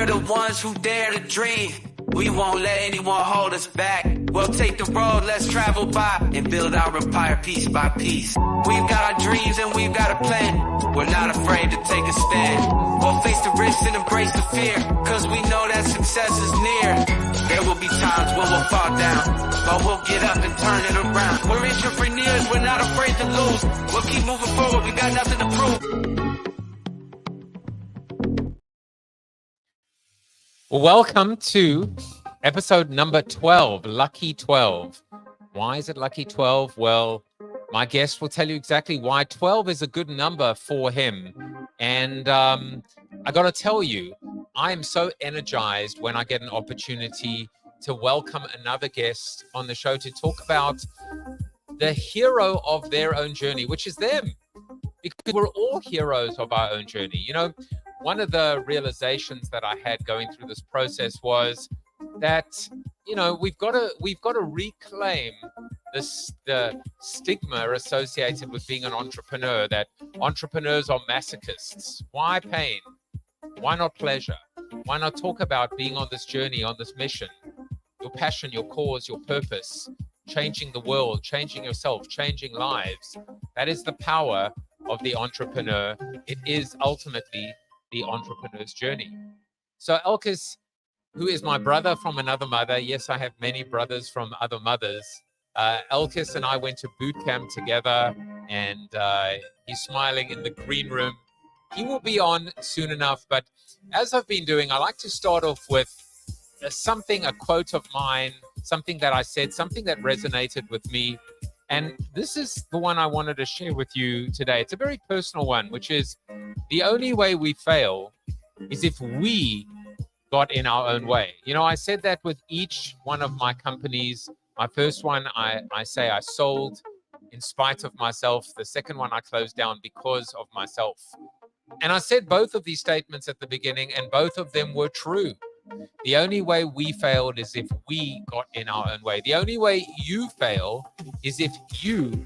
We're the ones who dare to dream. We won't let anyone hold us back. We'll take the road, let's travel by and build our empire piece by piece. We've got our dreams and we've got a plan. We're not afraid to take a stand. We'll face the risks and embrace the fear, cause we know that success is near. There will be times when we'll fall down, but we'll get up and turn it around. We're entrepreneurs, we're not afraid to lose. We'll keep moving forward, we got nothing to prove. Welcome to episode number 12, Lucky 12. Why is it Lucky 12? Well, my guest will tell you exactly why 12 is a good number for him. And I got to tell you, I am so energized when I get an opportunity to welcome another guest on the show to talk about the hero of their own journey, which is them. Because we're all heroes of our own journey. You know, one of the realizations that I had going through this process was that, you know, we've got to reclaim the stigma associated with being an entrepreneur, that entrepreneurs are masochists. Why pain? Why not pleasure? Why not talk about being on this journey, on this mission, your passion, your cause, your purpose, changing the world, changing yourself, changing lives? That is the power of the entrepreneur. It is ultimately the entrepreneur's journey. So Alkis, who is my brother from another mother. Yes, I have many brothers from other mothers. Alkis and I went to boot camp together, and he's smiling in the green room. He will be on soon enough, but as I've been doing, I like to start off with a quote of mine, something that I said, something that resonated with me. And this is the one I wanted to share with you today. It's a very personal one, which is the only way we fail is if we got in our own way. You know, I said that with each one of my companies. My first one, I say I sold in spite of myself. The second one, I closed down because of myself. And I said both of these statements at the beginning, and both of them were true. The only way we failed is if we got in our own way. The only way you fail is if you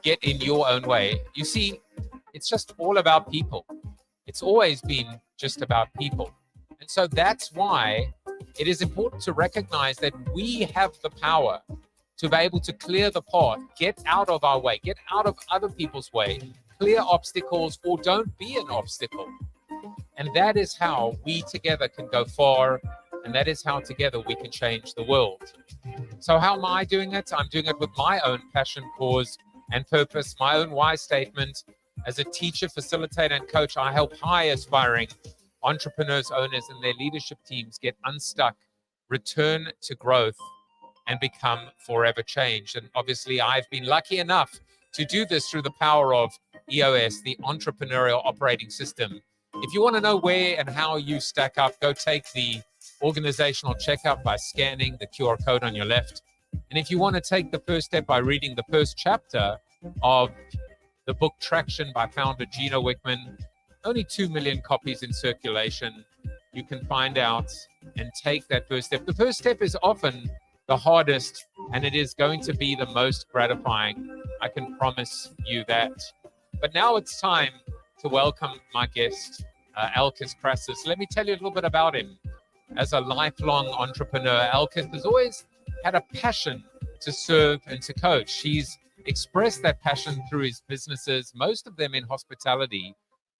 get in your own way. You see, it's just all about people. It's always been just about people. And so that's why it is important to recognize that we have the power to be able to clear the path, get out of our way, get out of other people's way, clear obstacles, or don't be an obstacle. And that is how we together can go far, and that is how together we can change the world. So how am I doing it? I'm doing it with my own passion, cause, and purpose, my own why statement. As a teacher, facilitator, and coach, I help high aspiring entrepreneurs, owners, and their leadership teams get unstuck, return to growth, and become forever changed. And obviously, I've been lucky enough to do this through the power of EOS, the Entrepreneurial Operating System. If you want to know where and how you stack up, go take the organizational checkup by scanning the QR code on your left. And if you want to take the first step by reading the first chapter of the book Traction by founder Gino Wickman, only 2 million copies in circulation. You can find out and take that first step. The first step is often the hardest, and it is going to be the most gratifying. I can promise you that. But now it's time to welcome my guest, Alkis Crassas. Let me tell you a little bit about him. As a lifelong entrepreneur, Alkis has always had a passion to serve and to coach. He's expressed that passion through his businesses, most of them in hospitality,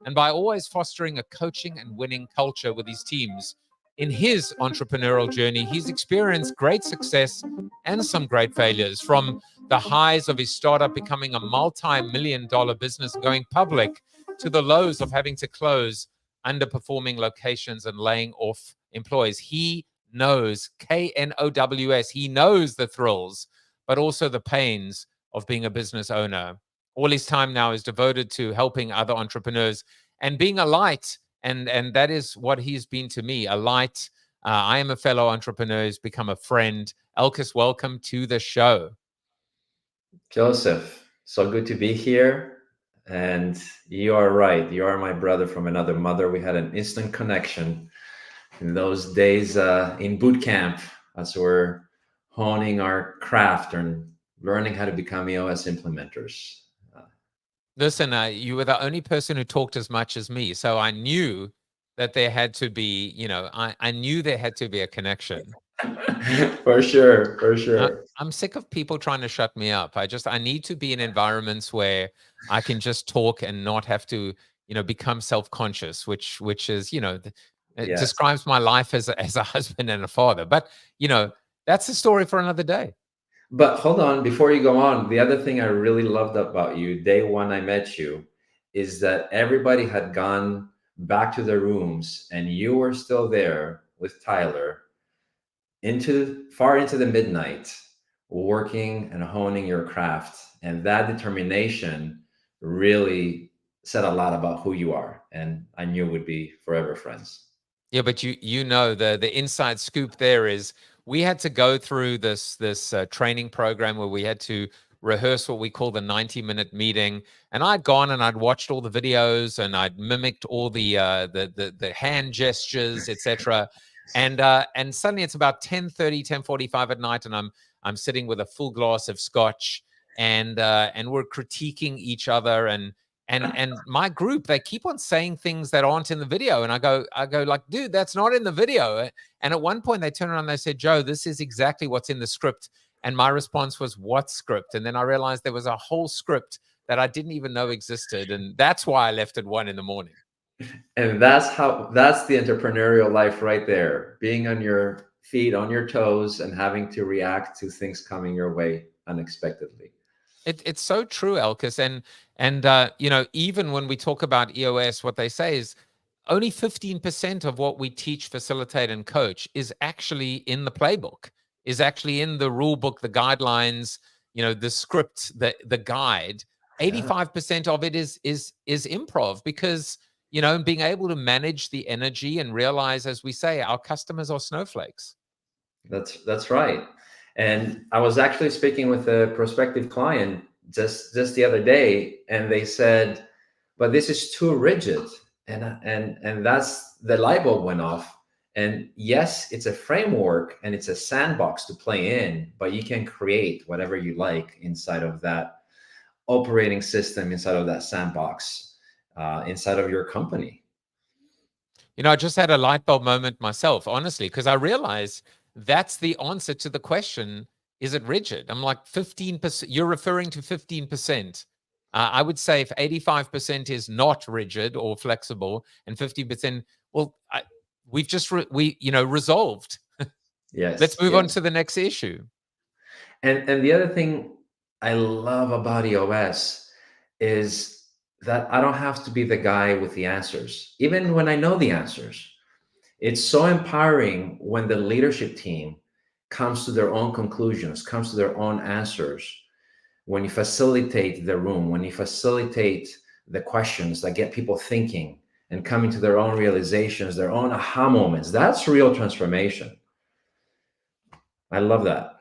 and by always fostering a coaching and winning culture with his teams. In his entrepreneurial journey, he's experienced great success and some great failures, from the highs of his startup becoming a multi-million-dollar business going public to the lows of having to close underperforming locations and laying off employees. He knows, K-N-O-W-S, he knows the thrills, but also the pains of being a business owner. All his time now is devoted to helping other entrepreneurs and being a light. And that is what he's been to me, a light. I am a fellow entrepreneur, he's become a friend. Alkis, welcome to the show. Joseph, so good to be here. And you are right. You are my brother from another mother. We had an instant connection in those days in boot camp as we're honing our craft and learning how to become EOS implementers. Listen, you were the only person who talked as much as me. So I knew that there had to be, you know, I knew there had to be a connection. For sure, for sure. I'm sick of people trying to shut me up. I need to be in environments where I can just talk and not have to, you know, become self-conscious, which is, you know, it Yes. describes my life as a husband and a father. But, you know, that's a story for another day. But hold on, before you go on, the other thing I really loved about you, day one I met you, is that everybody had gone back to their rooms and you were still there with Tyler into far into the midnight, working and honing your craft. And that determination really said a lot about who you are. And I knew we'd be forever friends. Yeah, but you know the inside scoop there is we had to go through this training program where we had to rehearse what we call the 90-minute meeting, and I'd gone and I'd watched all the videos and I'd mimicked all the hand gestures, etc. And suddenly it's about 10:30, 10:45 at night, and I'm sitting with a full glass of scotch, and we're critiquing each other, and my group, they keep on saying things that aren't in the video, and I go like, dude, that's not in the video. And at one point they turned around and they said, Joe, this is exactly what's in the script. And my response was, what script? And then I realized there was a whole script that I didn't even know existed, and that's why I left at 1 a.m. And that's the entrepreneurial life right there, being on your feet, on your toes, and having to react to things coming your way unexpectedly. It's so true, Alkis. And you know, even when we talk about EOS, what they say is only 15% of what we teach, facilitate, and coach is actually in the playbook, is actually in the rule book, the guidelines, you know, the script, the guide. 85% of it is improv, because, you know, being able to manage the energy and realize, as we say, our customers are snowflakes. That's right. And I was actually speaking with a prospective client just the other day, and they said, "But this is too rigid." And that's the light bulb went off. And yes, it's a framework and it's a sandbox to play in, but you can create whatever you like inside of that operating system, inside of that sandbox, inside of your company. You know, I just had a light bulb moment myself, honestly, because I realized that's the answer to the question, is it rigid? I'm like, 15%, you're referring to 15%. I would say if 85% is not rigid or flexible and 50%, well, we've just, resolved. Yes. Let's move on Yes. to the next issue. And the other thing I love about EOS is that I don't have to be the guy with the answers, even when I know the answers. It's so empowering when the leadership team comes to their own conclusions, comes to their own answers. When you facilitate the room, when you facilitate the questions that get people thinking and coming to their own realizations, their own aha moments, that's real transformation. I love that.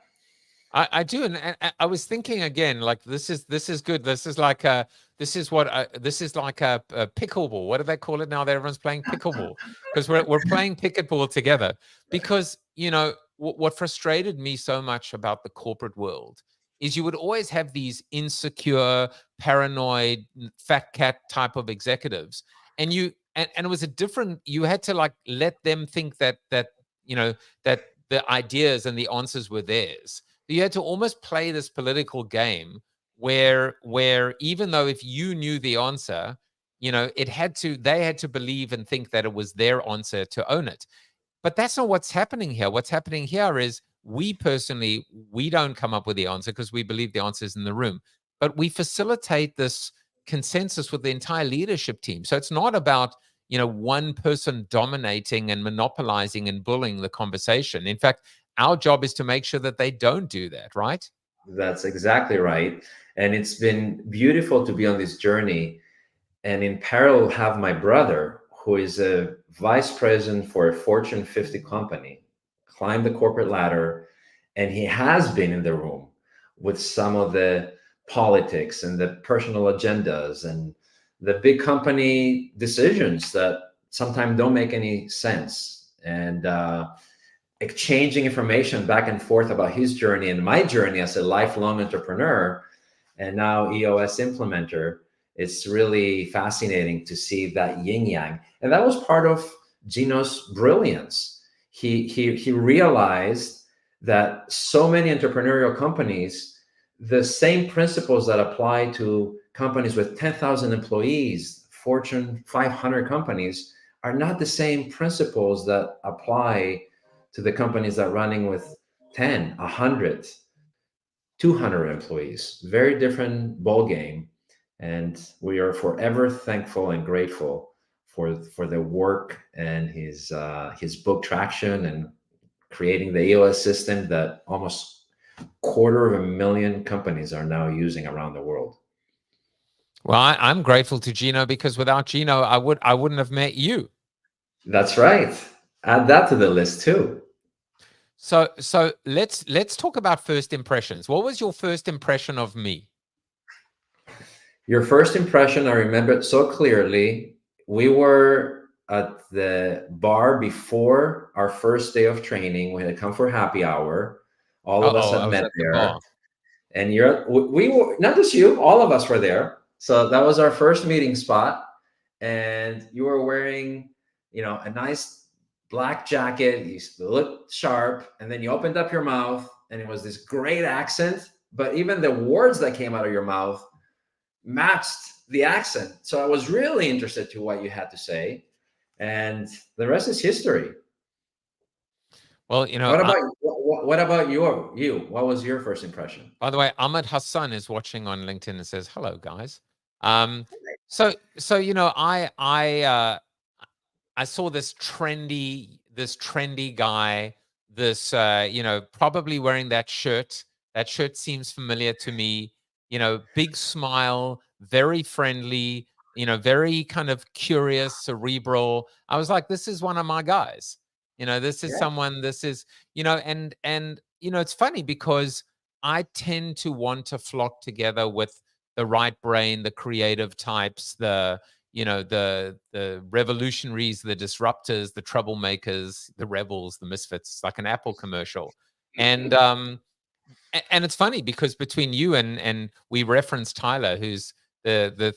I do, and I was thinking again, like this is good. This is like a pickleball. What do they call it now? That everyone's playing pickleball, because we're playing pickleball together. Because, you know, what frustrated me so much about the corporate world is you would always have these insecure, paranoid, fat cat type of executives, and it was a different. You had to like let them think that you know that the ideas and the answers were theirs. You had to almost play this political game where even though if you knew the answer, you know, they had to believe and think that it was their answer to own it. But that's not what's happening here. What's happening here is we don't come up with the answer because we believe the answer is in the room, but we facilitate this consensus with the entire leadership team. So it's not about, you know, one person dominating and monopolizing and bullying the conversation. In fact, our job is to make sure that they don't do that, right? That's exactly right. And it's been beautiful to be on this journey. And in parallel, have my brother, who is a vice president for a Fortune 50 company, climb the corporate ladder. And he has been in the room with some of the politics and the personal agendas and the big company decisions that sometimes don't make any sense. And exchanging information back and forth about his journey and my journey as a lifelong entrepreneur and now EOS implementer. It's really fascinating to see that yin yang. And that was part of Gino's brilliance. He realized that so many entrepreneurial companies, the same principles that apply to companies with 10,000 employees, Fortune 500 companies, are not the same principles that apply to the companies that are running with 10, 100, 200 employees. Very different ball game. And we are forever thankful and grateful for the work and his book traction and creating the EOS system that almost 250,000 companies are now using around the world. Well, I'm grateful to Gino, because without Gino, I wouldn't have met you. That's right. Add that to the list too. So let's talk about first impressions. What was your first impression of me? Your first impression, I remember it so clearly. We were at the bar before our first day of training. We had come for happy hour. All of us had met there. And we were, not just you, all of us were there. So that was our first meeting spot. And you were wearing, a nice black jacket. You looked sharp. And then you opened up your mouth and it was this great accent. But even the words that came out of your mouth matched the accent. So I was really interested to what you had to say. And the rest is history. Well, what about you? What was your first impression? By the way, Ahmed Hassan is watching on LinkedIn and says, "Hello, guys." So I saw this trendy guy, probably wearing that shirt. That shirt seems familiar to me. Big smile, very friendly. Very kind of curious, cerebral. I was like, this is one of my guys. This is someone. This is and it's funny because I tend to want to flock together with the right brain, the creative types, the revolutionaries, the disruptors, the troublemakers, the rebels, the misfits. It's like an Apple commercial. And it's funny because between you and we referenced Tyler, who's the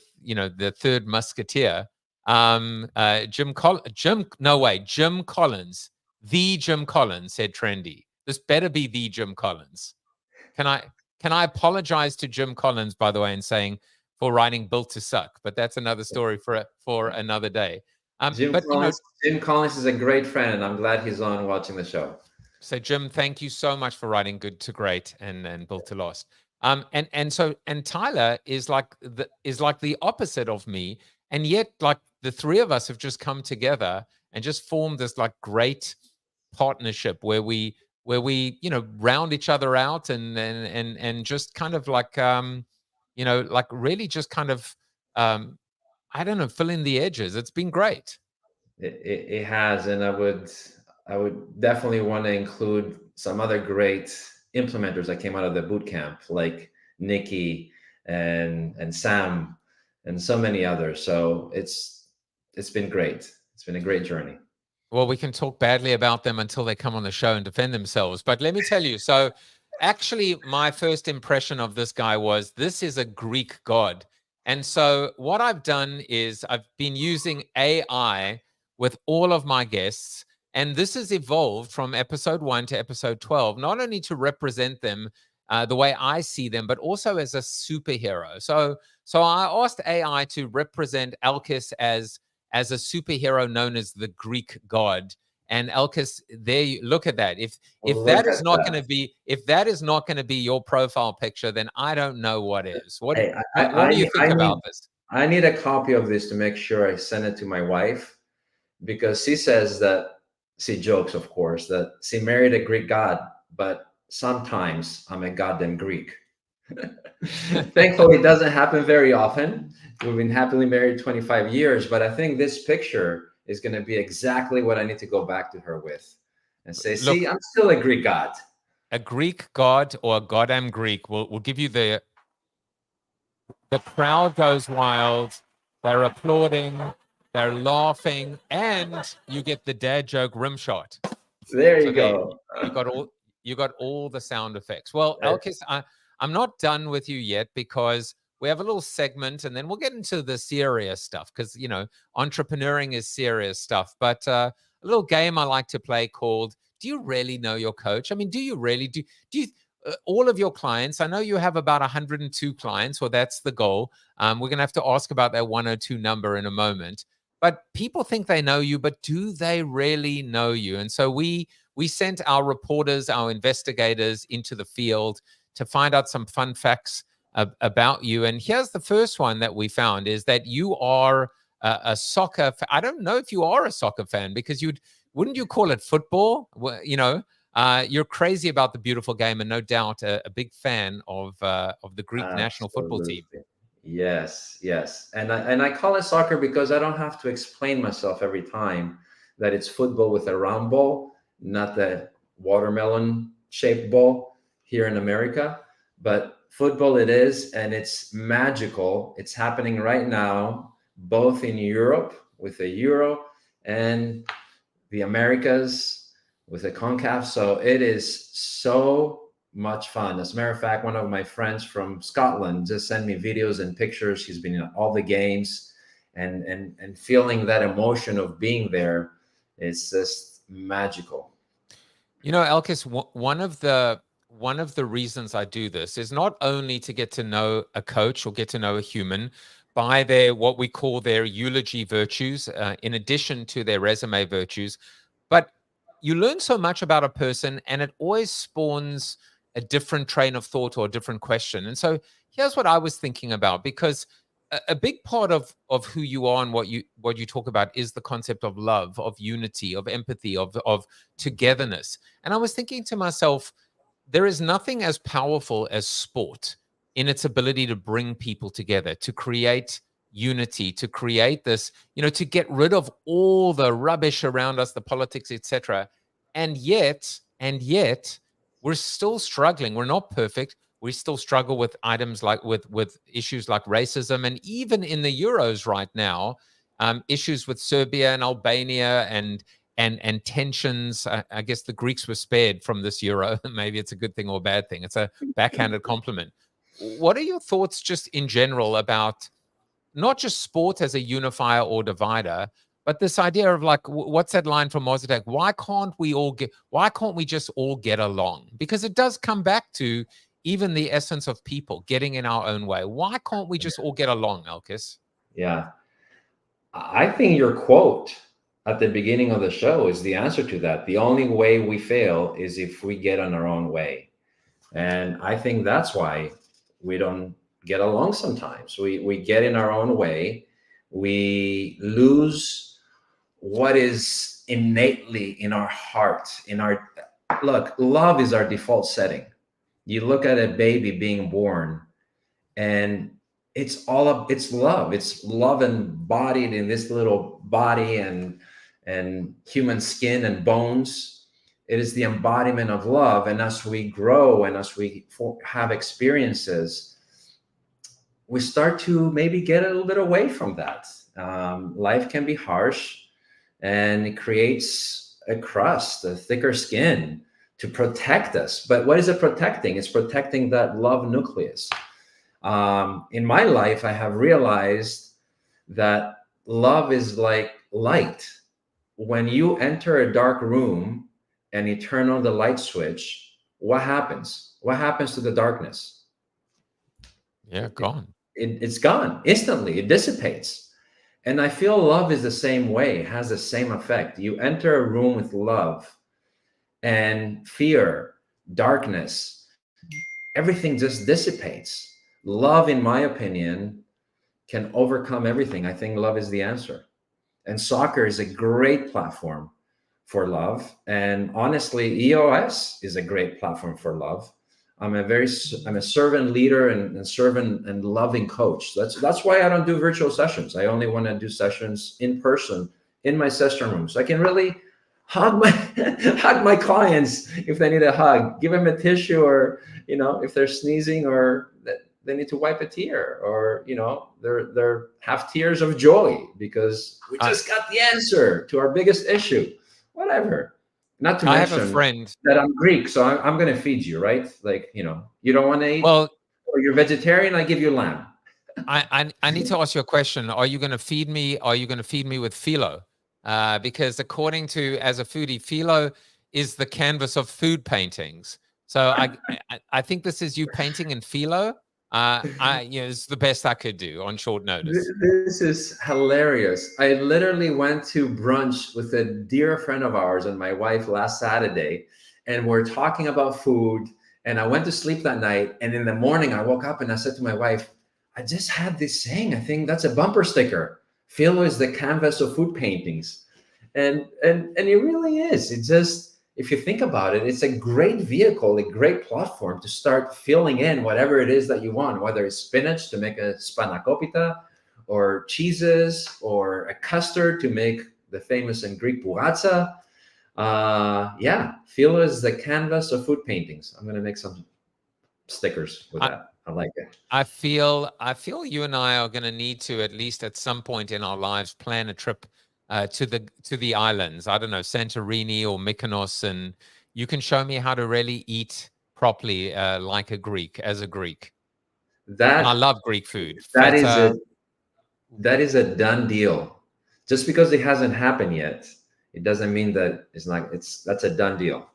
third musketeer, Jim Collins, the Jim Collins said trendy. This better be the Jim Collins. Can I apologize to Jim Collins, by the way, in saying for writing Built to Suck, but that's another story for another day. Jim Collins is a great friend, and I'm glad he's on watching the show. So Jim, thank you so much for writing Good to Great and Built to Last. And Tyler is like the opposite of me, and yet like the three of us have just come together and just formed this like great partnership where we round each other out and just kind of like like really just kind of I don't know, fill in the edges. It's been great. It has, and I would definitely want to include some other great implementers that came out of the boot camp, like Nikki and Sam and so many others. So it's been great. It's been a great journey. Well, we can talk badly about them until they come on the show and defend themselves. But let me tell you, so actually my first impression of this guy was, this is a Greek god. And so what I've done is I've been using AI with all of my guests. And this has evolved from episode 1 to episode 12, not only to represent them the way I see them, but also as a superhero. So I asked AI to represent Alkis as a superhero known as the Greek god. And Alkis, there you look at that. If that is not going to be your profile picture, then I don't know what is. What do you think about this? I need a copy of this to make sure I send it to my wife, because she says that she jokes, of course, that she married a Greek god, but sometimes I'm a goddamn Greek. Thankfully, it doesn't happen very often. We've been happily married 25 years, but I think this picture is going to be exactly what I need to go back to her with and say, see, look, I'm still a Greek god. A Greek god or a goddamn Greek will give you the crowd goes wild. They're applauding. They're laughing, and you get the dad joke rim shot. There you go. You got all the sound effects. Well, Alkis, I'm not done with you yet, because we have a little segment, and then we'll get into the serious stuff because, you know, entrepreneuring is serious stuff. But a little game I like to play called "Do you really know your coach?" I mean, do you really do you all of your clients? I know you have about 102 clients, or that's the goal. We're going to have to ask about that 102 number in a moment. But people think they know you, but do they really know you? And so we sent our reporters, our investigators into the field to find out some fun facts about you. And here's the first one that we found is that you are a soccer. I don't know if you are a soccer fan because wouldn't you call it football? Well, you know, you're crazy about the beautiful game, and no doubt a big fan of the Greek national football team. Absolutely. Yes, yes. And I call it soccer because I don't have to explain myself every time that it's football with a round ball, not the watermelon shaped ball here in America. But football it is, and it's magical. It's happening right now, both in Europe with the Euro and the Americas with the CONCACAF. So it is so much fun. As a matter of fact, one of my friends from Scotland just sent me videos and pictures. She's been in all the games, and feeling that emotion of being there, it's just magical. You know, Alkis, one of the reasons I do this is not only to get to know a coach or get to know a human by their what we call their eulogy virtues, in addition to their resume virtues, but you learn so much about a person, and it always spawns a different train of thought or a different question. And so here's what I was thinking about, because a big part of who you are and what you talk about is the concept of love, of unity, of empathy, of togetherness. And I was thinking to myself, there is nothing as powerful as sport in its ability to bring people together, to create unity, to create this, you know, to get rid of all the rubbish around us, the politics, etc. And yet, we're still struggling. We're not perfect. We still struggle with items like with issues like racism, and even in the Euros right now, issues with Serbia and Albania and tensions. I guess the Greeks were spared from this Euro. Maybe it's a good thing or a bad thing. It's a backhanded compliment. What are your thoughts just in general about not just sport as a unifier or divider, but this idea of like, what's that line from Mozartek? Why can't we just all get along? Because it does come back to even the essence of people getting in our own way. Why can't we just all get along, Alkis? Yeah. I think your quote at the beginning of the show is the answer to that. The only way we fail is if we get on our own way. And I think that's why we don't get along sometimes. We get in our own way. We lose what is innately in our heart, look, love is our default setting. You look at a baby being born, and it's love. It's love embodied in this little body and human skin and bones. It is the embodiment of love. And as we grow and as we have experiences, we start to maybe get a little bit away from that. Life can be harsh, and it creates a crust, a thicker skin to protect us. But what is it protecting? It's protecting that love nucleus. In my life, I have realized that love is like light. When you enter a dark room and you turn on the light switch, what happens? What happens to the darkness? Yeah, gone. It's gone instantly. It dissipates. And I feel love is the same way. It has the same effect. You enter a room with love, and fear, darkness, everything just dissipates. Love, in my opinion, can overcome everything. I think love is the answer. And soccer is a great platform for love. And honestly, EOS is a great platform for love. I'm a servant leader and servant and loving coach. That's why I don't do virtual sessions. I only want to do sessions in person in my session room, so I can really hug my clients if they need a hug, give them a tissue, or if they're sneezing or they need to wipe a tear, or they're have tears of joy because we just got the answer to our biggest issue, whatever. Not to mention, I have a friend that I'm Greek, so I'm going to feed you, right? Like, you don't want to eat, or you're vegetarian, I give you lamb. I need to ask you a question. Are you going to feed me? Are you going to feed me with phyllo? Because according to as a foodie, phyllo is the canvas of food paintings. So I think this is you painting in phyllo. It's the best I could do on short notice. This is hilarious. I literally went to brunch with a dear friend of ours and my wife last Saturday, and we're talking about food. And I went to sleep that night. And in the morning, I woke up and I said to my wife, I just had this saying. I think that's a bumper sticker. Philo is the canvas of food paintings. And it really is. It just, if you think about it, it's a great vehicle, a great platform to start filling in whatever it is that you want, whether it's spinach to make a spanakopita, or cheeses, or a custard to make the famous and Greek pougatsa. Yeah, philo is the canvas of food paintings. I'm gonna make some stickers with that. I like it. I feel you and I are going to need to, at least at some point in our lives, plan a trip to the islands. I don't know, Santorini or Mykonos, and you can show me how to really eat properly, like a Greek, as a Greek. And I That love Greek food. that is Feta. a done deal. Just because it hasn't happened yet, it doesn't mean that that's a done deal.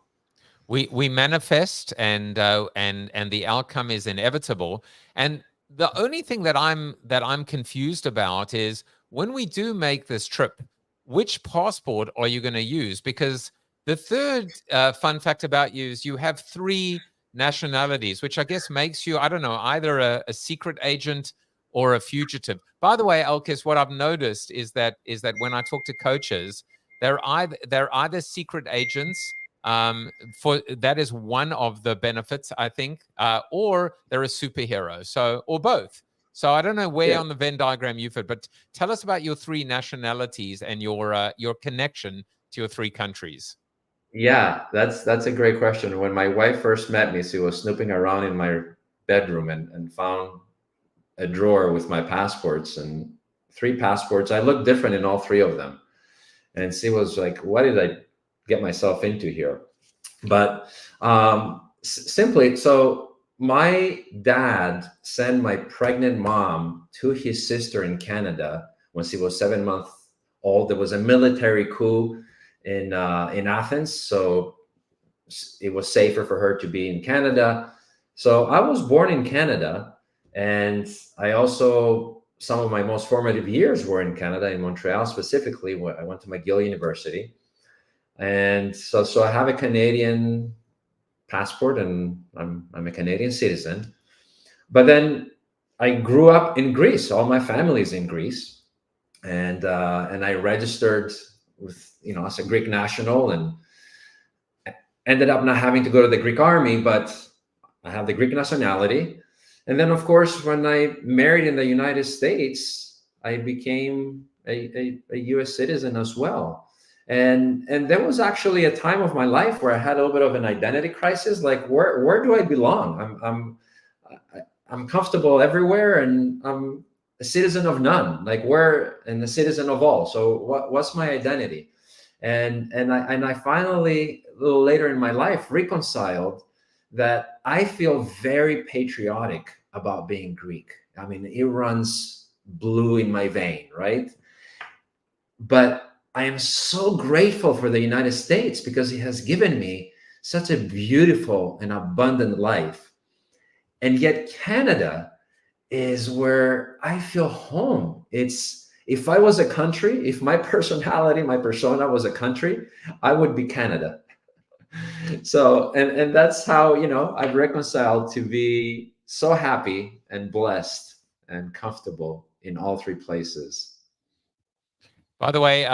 We manifest, and the outcome is inevitable. And the only thing that I'm confused about is when we do make this trip, which passport are you going to use? Because the third fun fact about you is you have 3 nationalities, which I guess makes you, I don't know, either a secret agent or a fugitive. By the way, Alkis, what I've noticed is that when I talk to coaches, they're either secret agents, for that is one of the benefits, I think, or they're a superhero, so, or both. So I don't know where Yeah. on the Venn diagram you fit, but tell us about your 3 nationalities and your connection to your 3 countries. Yeah, that's a great question. When my wife first met me, she was snooping around in my bedroom and found a drawer with my passports, and 3 passports. I looked different in all 3 of them. And she was like, what did I get myself into here? But simply, so my dad sent my pregnant mom to his sister in Canada when she was 7 months old. There was a military coup in Athens, so it was safer for her to be in Canada. So I was born in Canada, and I also, some of my most formative years were in Canada, in Montreal specifically, where I went to McGill University. And so I have a Canadian passport, and I'm a Canadian citizen. But then I grew up in Greece. All my family's in Greece, and I registered with, as a Greek national, and ended up not having to go to the Greek army, but I have the Greek nationality. And then, of course, when I married in the United States, I became a U.S. citizen as well. And there was actually a time of my life where I had a little bit of an identity crisis. Like, where do I belong? I'm comfortable everywhere, and I'm a citizen of none. Like, where, and a citizen of all. So what's my identity? And I finally, a little later in my life, reconciled that I feel very patriotic about being Greek. I mean, it runs blue in my vein, right? But I am so grateful for the United States because it has given me such a beautiful and abundant life. And yet Canada is where I feel home. If I was a country, if my personality, my persona was a country, I would be Canada. So, and that's how, I've reconciled to be so happy and blessed and comfortable in all 3 places. By the way,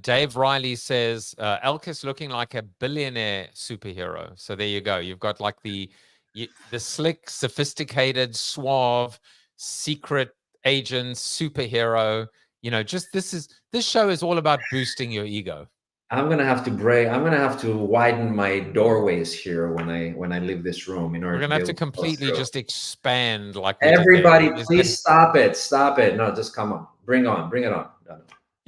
Dave Riley says, Alkis looking like a billionaire superhero. So there you go. You've got like the slick, sophisticated, suave, secret agent superhero. Just this show is all about boosting your ego. I'm gonna have to widen my doorways here when I leave this room in order. We're gonna have to completely just expand, like we everybody. did there. Please stop it. No, just come on. Bring it on.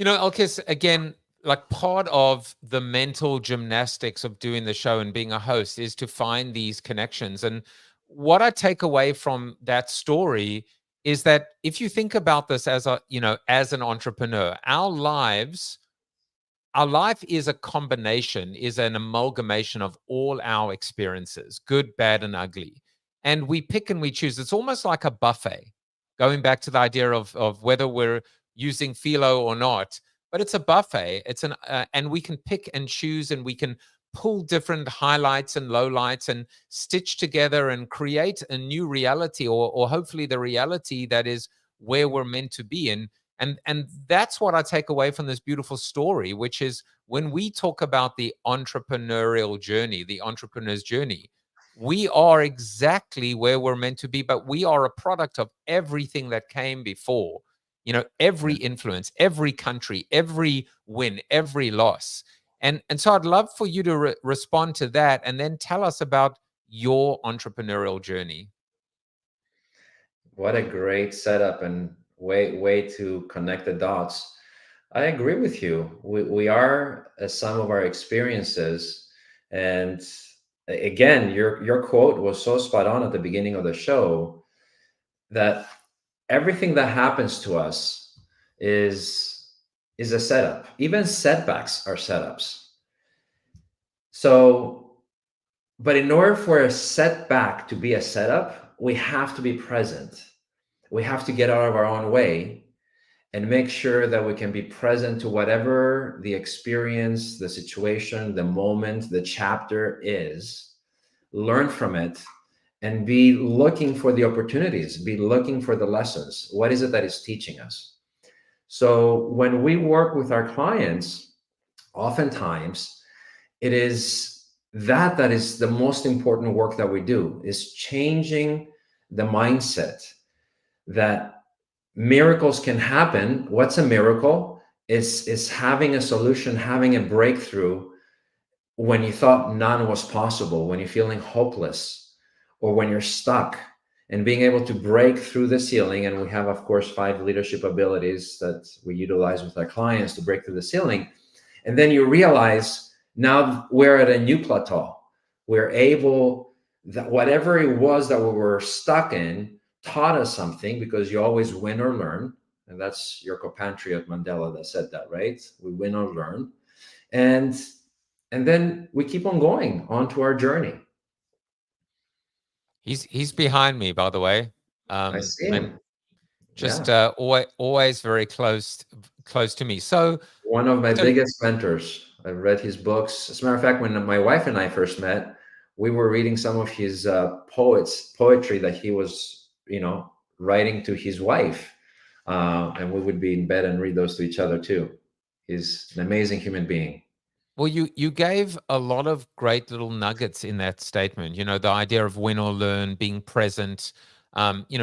No. Alkis, again, like part of the mental gymnastics of doing the show and being a host is to find these connections. And what I take away from that story is that if you think about this as as an entrepreneur, our life is a combination, is an amalgamation of all our experiences, good, bad, and ugly. And we pick and we choose. It's almost like a buffet, going back to the idea of whether we're using philo or not, but it's a buffet. And we can pick and choose, and we can pull different highlights and lowlights and stitch together and create a new reality, or hopefully the reality that is where we're meant to be. And that's what I take away from this beautiful story, which is when we talk about the entrepreneurial journey, the entrepreneur's journey, we are exactly where we're meant to be, but we are a product of everything that came before. Every influence, every country, every win, every loss. And so I'd love for you to respond to that, and then tell us about your entrepreneurial journey. What a great setup and way to connect the dots. I agree with you. We are a sum of our experiences. And again, your quote was so spot on at the beginning of the show, that everything that happens to us is a setup. Even setbacks are setups. So, but in order for a setback to be a setup, we have to be present. We have to get out of our own way and make sure that we can be present to whatever the experience, the situation, the moment, the chapter is, learn from it, and be looking for the opportunities, be looking for the lessons. What is it that is teaching us? So when we work with our clients, oftentimes it is that is the most important work that we do, is changing the mindset that miracles can happen. What's a miracle? Is having a solution, having a breakthrough when you thought none was possible, when you're feeling hopeless, or when you're stuck, and being able to break through the ceiling. And we have, of course, 5 leadership abilities that we utilize with our clients to break through the ceiling. And then you realize now we're at a new plateau. We're able, that whatever it was that we were stuck in taught us something, because you always win or learn. And that's your compatriot Mandela that said that, right? We win or learn. And then we keep on going onto our journey. He's behind me, by the way. I see And him. just Yeah. always very close to me. So One of my biggest mentors. I've read his books. As a matter of fact, when my wife and I first met, we were reading some of his poetry that he was, writing to his wife. And we would be in bed and read those to each other too. He's an amazing human being. Well, you gave a lot of great little nuggets in that statement. The idea of win or learn, being present,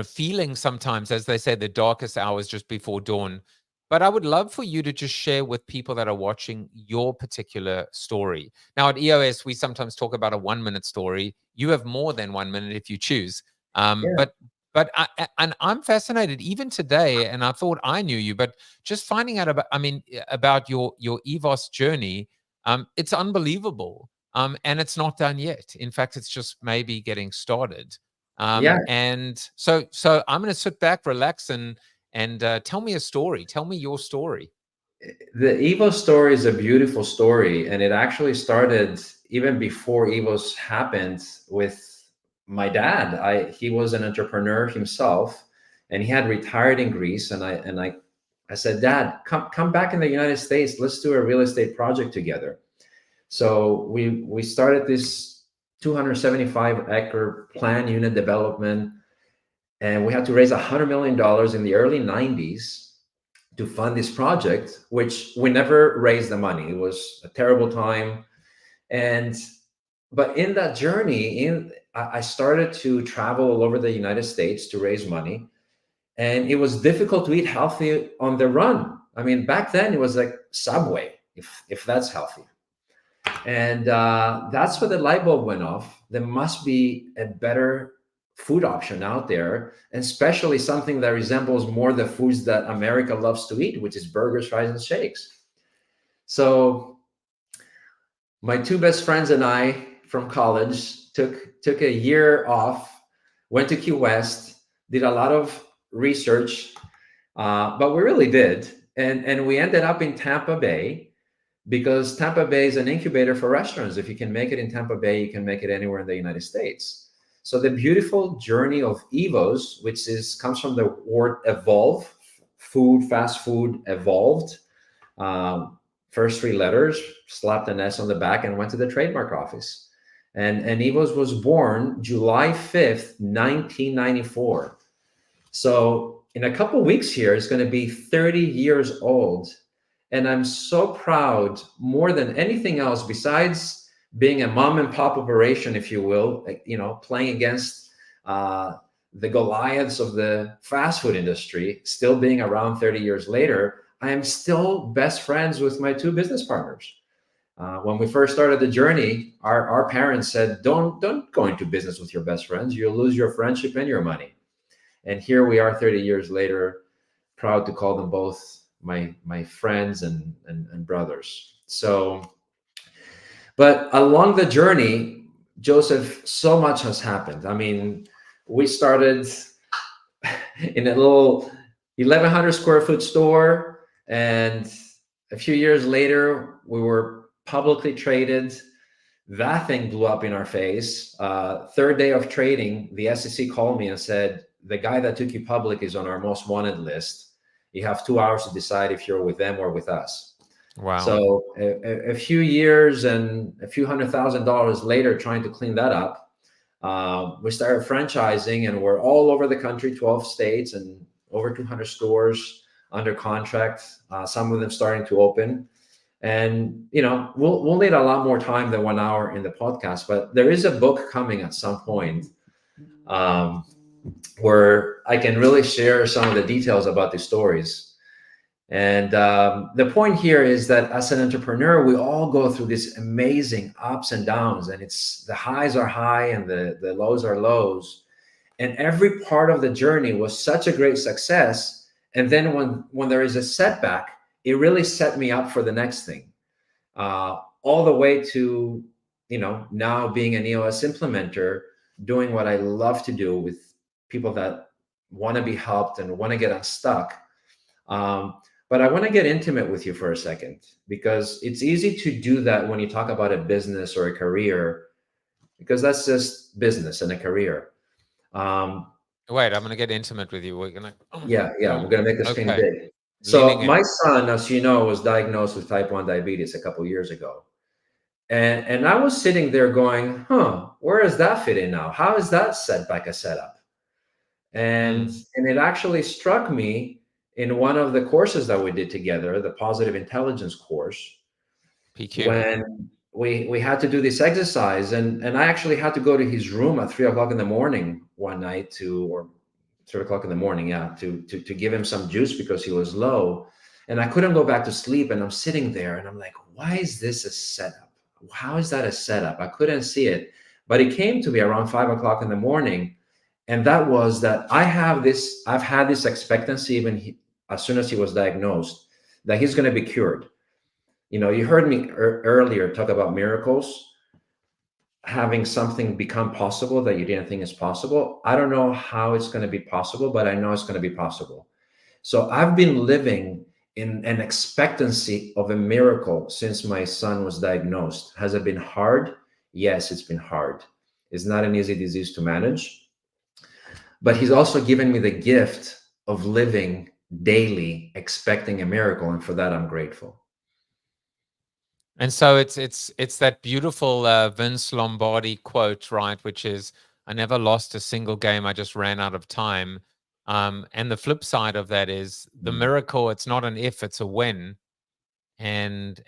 feeling sometimes, as they say, the darkest hours just before dawn. But I would love for you to just share with people that are watching your particular story. Now, at EOS, we sometimes talk about a 1-minute story. You have more than 1 minute if you choose. Yeah. But I'm fascinated even today, and I thought I knew you, but just finding out about your EVOS journey. It's unbelievable. And it's not done yet. In fact, it's just maybe getting started. Yeah. And so I'm going to sit back, relax, and tell me a story. Tell me your story. The Evo story is a beautiful story, and it actually started even before Evos happened with my dad. He was an entrepreneur himself, and he had retired in Greece. And I said, Dad, come back in the United States. Let's do a real estate project together. So we started this 275-acre plan unit development, and we had to raise $100 million in the early 90s to fund this project, which we never raised the money. It was a terrible time. But in that journey, I started to travel all over the United States to raise money. And it was difficult to eat healthy on the run. I mean, back then it was like Subway, if that's healthy. And that's where the light bulb went off. There must be a better food option out there, and especially something that resembles more the foods that America loves to eat, which is burgers, fries, and shakes. So my 2 best friends and I from college took a year off, went to Key West, did a lot of research, but we really did. And we ended up in Tampa Bay because Tampa Bay is an incubator for restaurants. If you can make it in Tampa Bay, you can make it anywhere in the United States. So the beautiful journey of Evo's, which comes from the word evolve, food, fast food, evolved. First three letters, slapped an S on the back and went to the trademark office. And Evo's was born July 5th, 1994. So in a couple of weeks here, it's going to be 30 years old. And I'm so proud, more than anything else, besides being a mom and pop operation, if you will, playing against the Goliaths of the fast food industry, still being around 30 years later, I am still best friends with my two business partners. When we first started the journey, our parents said, don't go into business with your best friends. You'll lose your friendship and your money. And here we are 30 years later, proud to call them both my friends and brothers. So, but along the journey, Joseph, so much has happened. I mean, we started in a little 1,100 square foot store. And a few years later, we were publicly traded. That thing blew up in our face. Third day of trading, the SEC called me and said, the guy that took you public is on our most wanted list. You have 2 hours to decide if you're with them or with us. Wow. So a few years and a few $100,000 later, trying to clean that up, we started franchising, and we're all over the country, 12 states and over 200 stores under contract, some of them starting to open. And, we'll need a lot more time than 1 hour in the podcast, but there is a book coming at some point where I can really share some of the details about the stories. And the point here is that as an entrepreneur, we all go through these amazing ups and downs, and it's the highs are high and the lows are lows. And every part of the journey was such a great success. And then when there is a setback, it really set me up for the next thing, all the way to, now being an EOS implementer, doing what I love to do with people that want to be helped and want to get unstuck. But I want to get intimate with you for a second, because it's easy to do that when you talk about a business or a career, because that's just business and a career. Wait, I'm going to get intimate with you. We're going to... Yeah, we're going to make the screen big. So my son, as you know, was diagnosed with type 1 diabetes a couple of years ago. And I was sitting there going, where does that fit in now? How is that setback a setup? And it actually struck me in one of the courses that we did together, the Positive Intelligence course, PQ. when we had to do this exercise, and I actually had to go to his room at 3 o'clock in the morning one night or 3 o'clock in the morning, to give him some juice because he was low, and I couldn't go back to sleep. And I'm sitting there and I'm like, why is this a setup? How is that a setup? I couldn't see it, but it came to me around 5 o'clock in the morning. And that was that I've had this expectancy, even as soon as he was diagnosed, that he's going to be cured. You heard me earlier talk about miracles, having something become possible that you didn't think is possible. I don't know how it's going to be possible, but I know it's going to be possible. So I've been living in an expectancy of a miracle since my son was diagnosed. Has it been hard? Yes, it's been hard. It's not an easy disease to manage, but he's also given me the gift of living daily, expecting a miracle. And for that, I'm grateful. And so it's that beautiful Vince Lombardi quote, right? Which is, I never lost a single game. I just ran out of time. And the flip side of that is the miracle. It's not an if, it's a when. And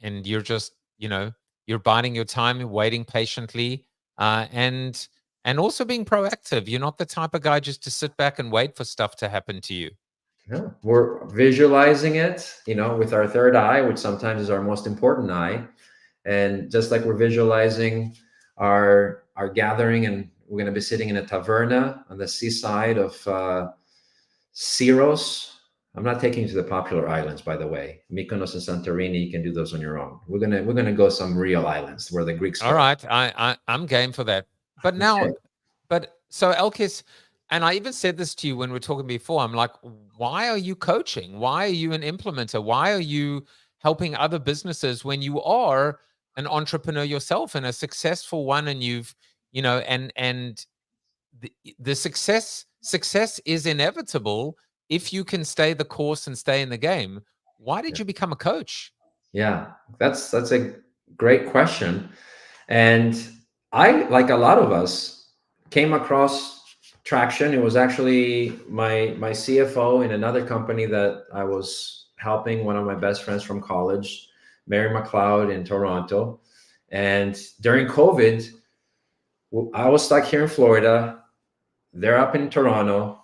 you're just, you're biding your time, waiting patiently, and also being proactive. You're not the type of guy just to sit back and wait for stuff to happen to you. Yeah, we're visualizing it, with our third eye, which sometimes is our most important eye. And just like we're visualizing our gathering, and we're going to be sitting in a taverna on the seaside of Syros. I'm not taking you to the popular islands, by the way. Mykonos and Santorini, you can do those on your own. We're gonna go some real islands where the Greeks. All right, I'm game for that. But now, Okay. but so Alkis, And I even said this to you when we were talking before. I'm like, why are you coaching? Why are you an implementer? Why are you helping other businesses when you are an entrepreneur yourself and a successful one? And you've, and the success is inevitable if you can stay the course and stay in the game. Why did you become a coach? Yeah, that's a great question. And I, like a lot of us, came across traction. It was actually my CFO in another company that I was helping, one of my best friends from college, Mary McLeod in Toronto. And during COVID, I was stuck here in Florida. They're up in Toronto.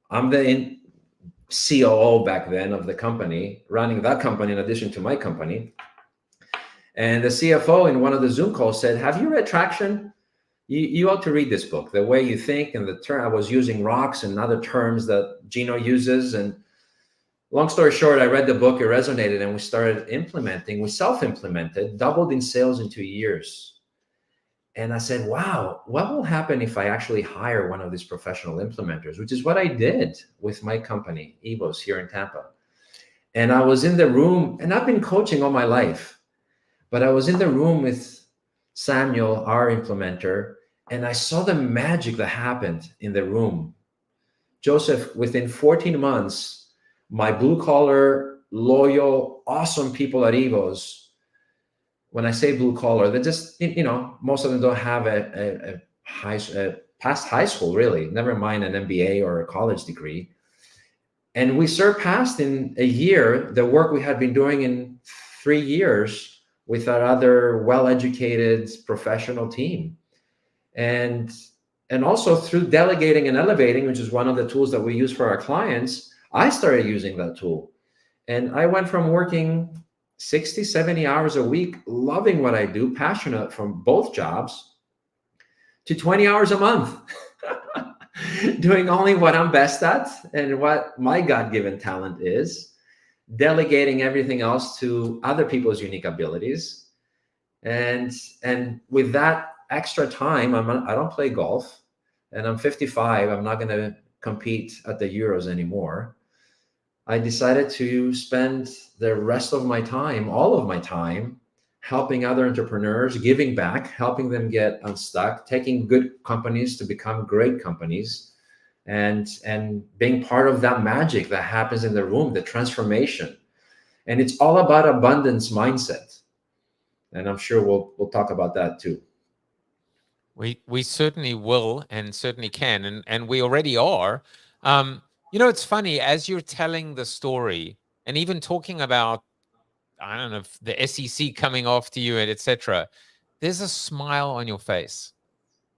I'm the COO back then of the company, running that company in addition to my company. And the CFO in one of the Zoom calls said, "Have you read Traction? You ought to read this book. The way you think and the term." I was using rocks and other terms that Gino uses. And long story short, I read the book, it resonated, and we started implementing. We self-implemented, doubled in sales in 2 years. And I said, wow, what will happen if I actually hire one of these professional implementers, which is what I did with my company, Evos, here in Tampa. And I was in the room, and I've been coaching all my life, but I was in the room with Samuel, our implementer, and I saw the magic that happened in the room. Joseph, within 14 months, my blue collar, loyal, awesome people at Evos, when I say blue collar, they're just, most of them don't have a past high school, really, never mind an MBA or a college degree. And we surpassed in a year the work we had been doing in 3 years with our other well-educated professional team. And also through delegating and elevating, which is one of the tools that we use for our clients, I started using that tool. And I went from working 60, 70 hours a week, loving what I do, passionate from both jobs, to 20 hours a month, doing only what I'm best at and what my God-given talent is, delegating everything else to other people's unique abilities. And with that extra time, I don't play golf, and I'm 55. I'm not going to compete at the Euros anymore. I decided to spend the rest of my time, all of my time, helping other entrepreneurs, giving back, helping them get unstuck, taking good companies to become great companies, and being part of that magic that happens in the room, the transformation. And it's all about abundance mindset. And I'm sure we'll talk about that too. We certainly will, and certainly can, and we already are. It's funny, as you're telling the story and even talking about, I don't know, the SEC coming after you and etc., there's a smile on your face.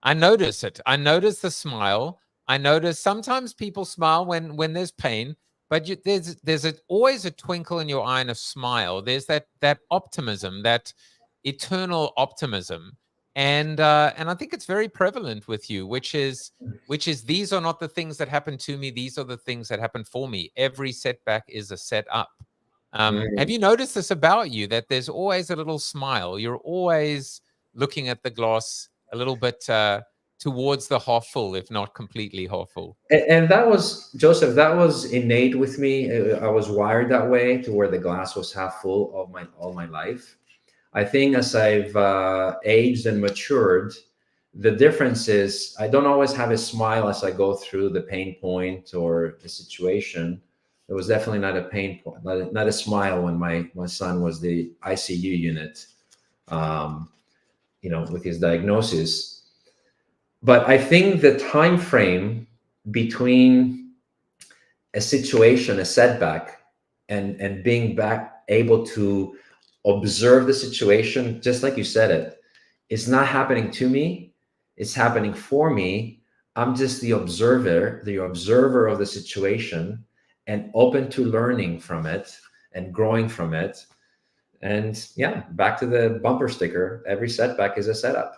I notice it. I notice the smile. I notice sometimes people smile when there's pain, but there's always a twinkle in your eye and a smile. There's that optimism, that eternal optimism. And I think it's very prevalent with you, which is these are not the things that happen to me. These are the things that happen for me. Every setback is a setup. Have you noticed this about you, that there's always a little smile? You're always looking at the glass a little bit towards the half full, if not completely half full. And that was, Joseph, that was innate with me. I was wired that way, to where the glass was half full all my life. I think as I've aged and matured, the difference is I don't always have a smile as I go through the pain point or the situation. It was definitely not a pain point, not a smile when my son was the ICU unit, with his diagnosis. But I think the time frame between a situation, a setback, and being back able to observe the situation, just like you said, it's not happening to me, it's happening for me. I'm just the observer of the situation, and open to learning from it and growing from it. And yeah, back to the bumper sticker, every setback is a setup.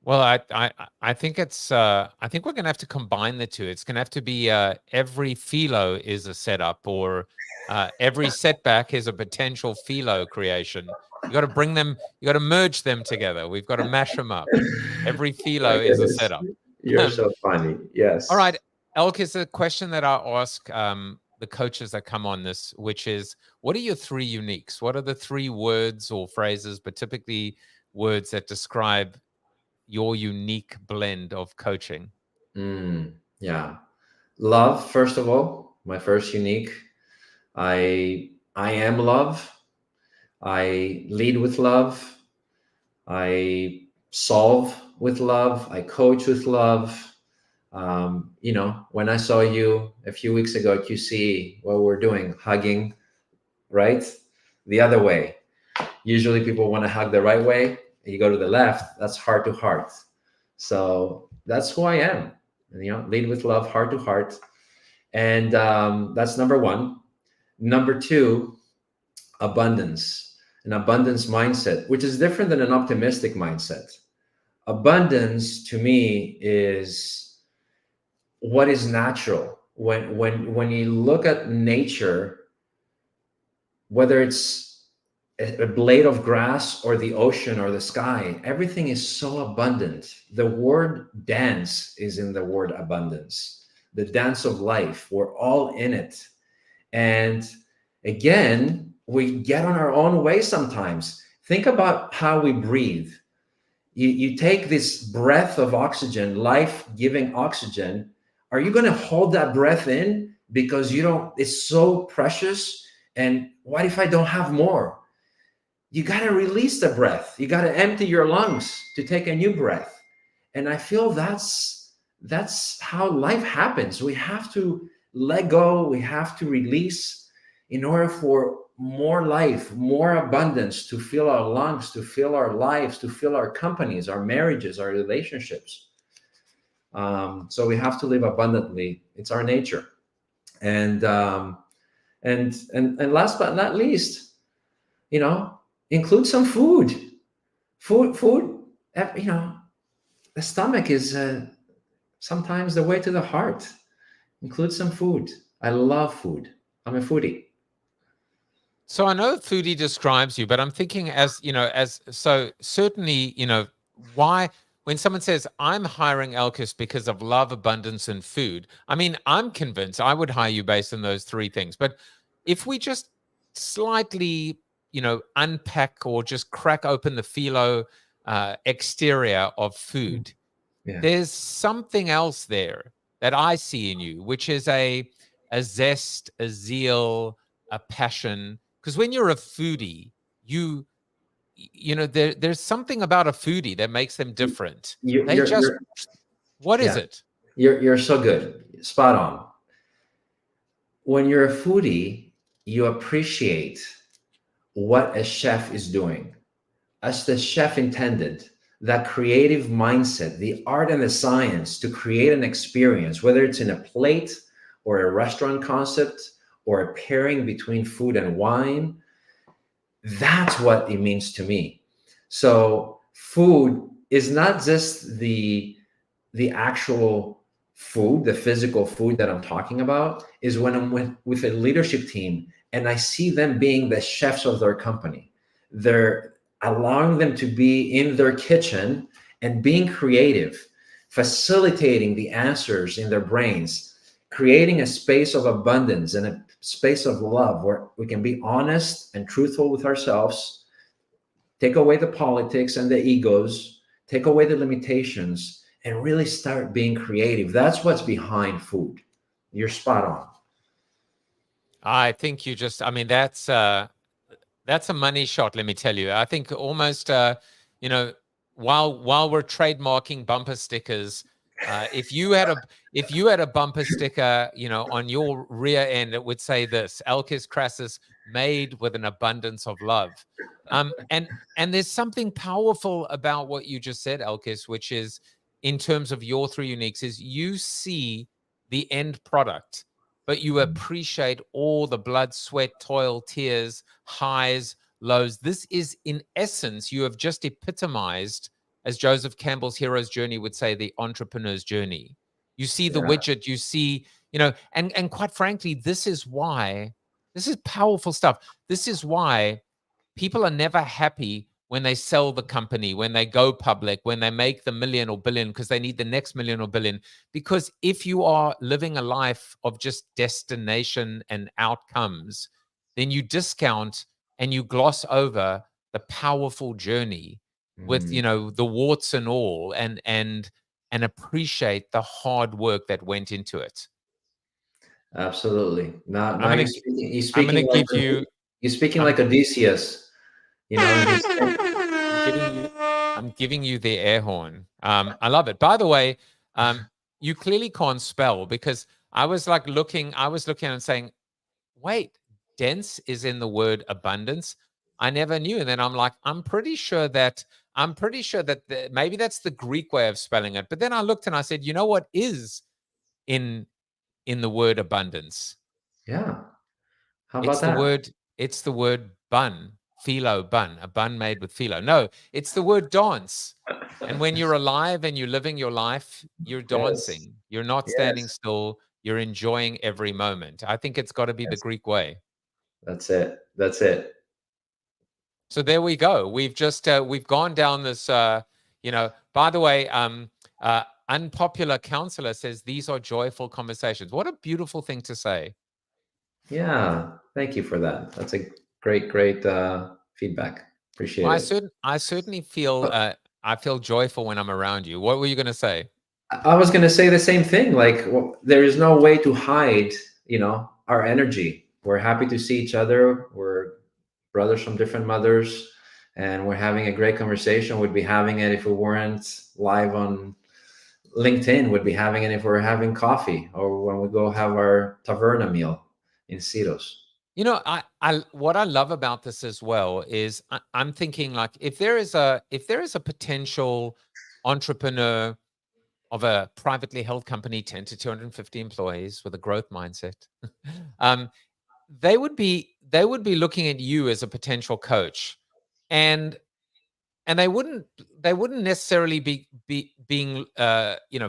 Well, I think it's I think we're gonna have to combine the two. It's gonna have to be every philo is a setup, or every setback is a potential philo creation. You got to bring them, you got to merge them together. We've got to mash them up. Every philo is a setup. You're so funny. All Yes. right, Elk, is a question that I ask the coaches that come on this, which is, what are your three uniques? What are the three words or phrases, but typically words that describe your unique blend of coaching? Yeah. Love, first of all, my first unique. I am love. I lead with love. I solve with love. I coach with love. When I saw you a few weeks ago at QC, what we're doing, hugging, right? The other way. Usually people want to hug the right way. You go to the left, that's heart to heart. So that's who I am. Lead with love, heart to heart. And that's number one. Number two, abundance, an abundance mindset, which is different than an optimistic mindset. Abundance to me is what is natural. When you look at nature, whether it's a blade of grass or the ocean or the sky, everything is so abundant. The word dance is in the word abundance, the dance of life. We're all in it. And again, we get on our own way sometimes. Think about how we breathe. You take this breath of oxygen, life-giving oxygen. Are you going to hold that breath in because it's so precious? And what if I don't have more? You got to release the breath. You got to empty your lungs to take a new breath. And I feel that's how life happens. We have to let go. We have to release in order for more life, more abundance to fill our lungs, to fill our lives, to fill our companies, our marriages, our relationships. So we have to live abundantly. It's our nature. And last but not least, include some food. Food. The stomach is sometimes the way to the heart. Include some food. I love food. I'm a foodie. So I know foodie describes you, but I'm thinking so certainly, why, when someone says, I'm hiring Alkis because of love, abundance, and food, I mean, I'm convinced I would hire you based on those three things. But if we just slightly, unpack or just crack open the philo exterior of food, Yeah. there's something else there that I see in you, which is a zest, a zeal, a passion. Because when you're a foodie, there's something about a foodie that makes them different. What is it? You're so good. Spot on. When you're a foodie, you appreciate what a chef is doing. As the chef intended, that creative mindset, the art and the science to create an experience, whether it's in a plate or a restaurant concept or a pairing between food and wine, that's what it means to me. So food is not just the actual food, the physical food that I'm talking about, is when I'm with a leadership team and I see them being the chefs of their company. They're allowing them to be in their kitchen and being creative, facilitating the answers in their brains, creating a space of abundance and a space of love where we can be honest and truthful with ourselves, take away the politics and the egos, take away the limitations, and really start being creative. That's what's behind food. You're spot on. I think that's a money shot, let me tell you. I think almost, while we're trademarking bumper stickers, if you had a bumper sticker, on your rear end, it would say this: Alkis Crassas, made with an abundance of love. And there's something powerful about what you just said, Alkis, which is, in terms of your three uniques, is you see the end product, but you appreciate all the blood, sweat, toil, tears, highs, lows. This is, in essence, you have just epitomized, as Joseph Campbell's hero's journey would say, the entrepreneur's journey. You see the widget, you see, and quite frankly, this is powerful stuff. This is why people are never happy when they sell the company, when they go public, when they make the million or billion because they need the next million or billion. Because if you are living a life of just destination and outcomes, then you discount and you gloss over the powerful journey with, Mm, the warts and all, and appreciate the hard work that went into it. absolutely. Now I'm you're gonna speaking. You're I'm gonna speaking like give you you're speaking I'm like Odysseus. In his. I'm giving you the air horn. I love it. By the way, you clearly can't spell, because I was looking and saying, wait, dense is in the word abundance. I never knew. And then I'm like, I'm pretty sure that maybe that's the Greek way of spelling it. But then I looked and I said, you know what is in the word abundance? Yeah. How It's about the that? word, it's the word bun, philo bun, a bun made with philo. No, it's the word dance. And when you're alive and you're living your life, you're Yes. dancing. You're not standing Yes. still. You're enjoying every moment. I think it's got to be the Yes. Greek way. That's it. That's it. So there we go. We've gone down this, by the way, unpopular counselor says these are joyful conversations. What a beautiful thing to say. Yeah. Thank you for that. That's a great feedback. Well, Appreciate it. I certainly feel Uh, I feel joyful when I'm around you. What were you going to say? I was gonna say the same thing. Like, well, there is no way to hide, our energy. We're happy to see each other. We're brothers from different mothers, and we're having a great conversation. We'd be having it if we weren't live on LinkedIn. Would be having it if we were having coffee or when we go have our taverna meal in Citos. I what I love about this as well is I'm thinking, like, if there is a potential entrepreneur of a privately held company, 10 to 250 employees with a growth mindset, um, they would be looking at you as a potential coach, and they wouldn't necessarily be being